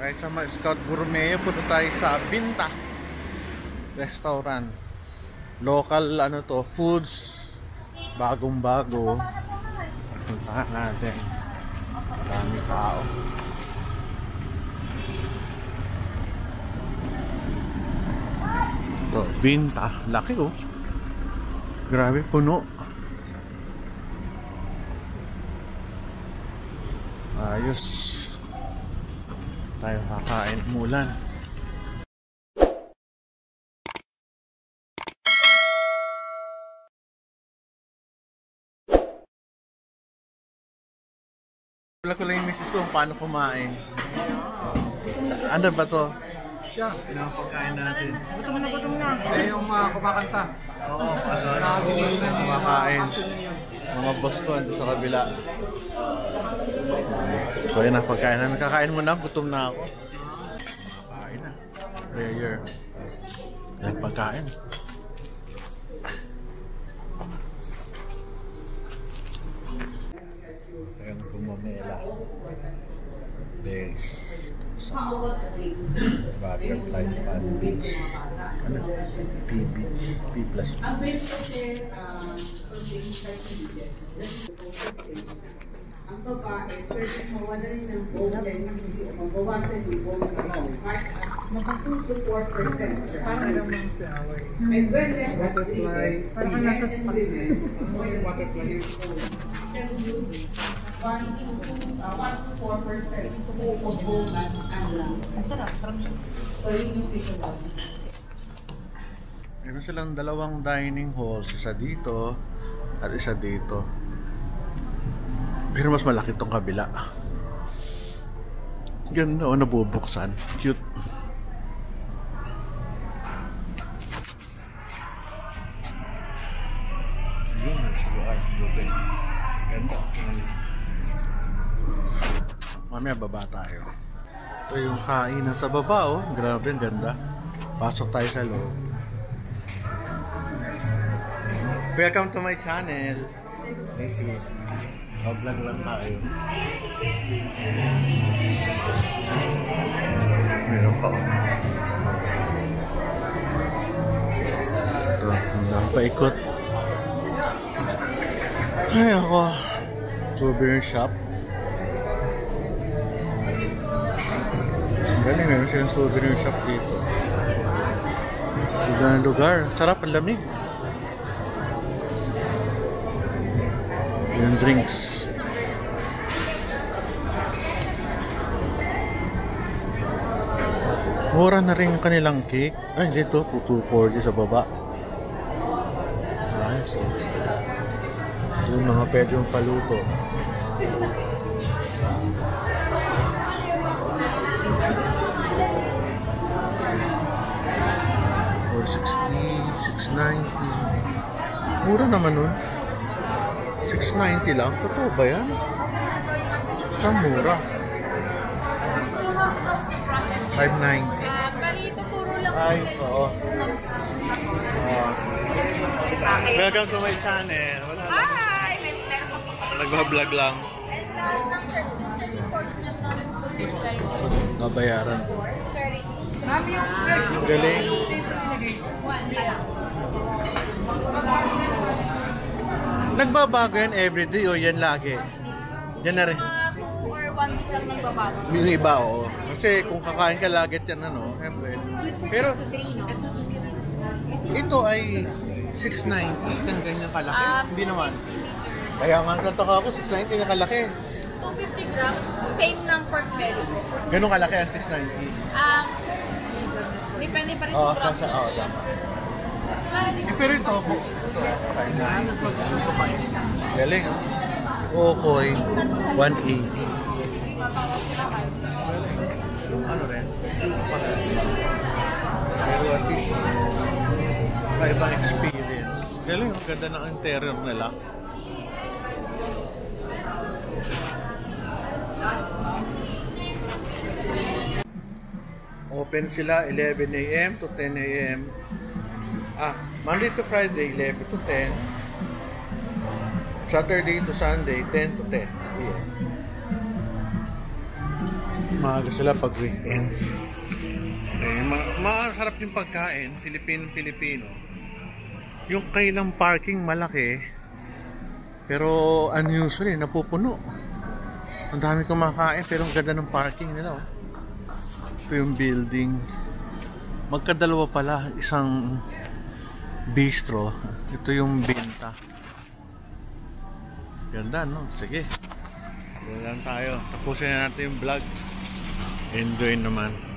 Kahit sa mga Scout Gourmet, punta tayo sa Binta Restaurant. Local ano to, foods. Bagong bago. Puntahan natin. Marami tao. So, Binta. Laki oh. Grabe, puno. Ayos. Tayo kakain mulan. Wala ko lang yung misis ko kung paano kumain. Ano ba to? Siya. Pinapagkain natin. Gutom na. Eh, yung kumakanta. Oo, kumakain. Mga boss ko ando sa kabila. So yun ang pagkain namin. Kakain muna, gutom na ako. Kakain na. Prayer. Yan pagkain. Ayan gumamela. Berries. Butterfly sandwich. Ano? PB. P plus. Ang base kasi, ang babae, pwede mawalan ng bone density o mabawasan yung bone as much as 2 to 4%. Parang alam ng flowers. And when they Butterfly. Parang nasa spot. Butterfly. can use 1 to 4% of bone mass ang so yun yung physiology. Meron silang dalawang dining halls. Isa dito at isa dito. Pero mas malaki tong kabila. Ganda o, nabubuksan. Cute. Yun, buti. Ganda. Mamaya baba tayo. Ito yung kainan sa baba oh. Grabe, ang ganda. Pasok tayo sa loob. Welcome to my channel. Thank you. Vlog lang tayo. Meron pa. Ito, hanggang paikot. Ay ako. Souvenir shop. Galing, meron silang souvenir shop dito. Ito na lugar. Sarap, ang lamig. Yung drinks. Mura na rin yung kanilang cake. Ay, dito, 240 sa baba. Nice. Yung mga pwede yung paluto. $460, $690. Mura naman nun. $690 lang? Totoo ba yan? Ang mura. $590. Bali, tuturo lang. Ay, oo. Welcome to my channel. Wala lang. Hi! Meron pa po. Nagbablog lang. Nabayaran. Galing. Nagbabago yan everyday o yan lagi? Yan na rin. 2 or 1 week lang nagbabago. Yung iba, oo. Kasi kung kakain ka lagi yan, ano, siyempre. Pero, ito ay 690. Kang ganyan kalaki? Hindi naman. Kaya nga nataka ako, 690 na kalaki. 250 grams, same ng pork belly. Ganun kalaki ang 690. Depende pa rin Oo, sa grams. oo, tama. Pero ito, galing. Okoy, 180. Ano rin? Pero at least, iba-ibang experience. Galing, ang ganda ng interior nila. Open sila 11 a.m. to 10 a.m. Monday to Friday, 11 to 10. Saturday to Sunday, 10 to 10 p.m. Maaga sila pag weekend. Okay, masarap yung pagkain, Filipino. Yung kailang parking malaki, pero unusually, napupuno. Ang dami kumakain, pero ang ganda ng parking nila. Oh. Ito yung building. Magkadalawa pala, isang bistro. Ito yung binta. Ganda, no? Sige. Doon lang tayo. Tapusin na natin yung vlog. Enjoy naman.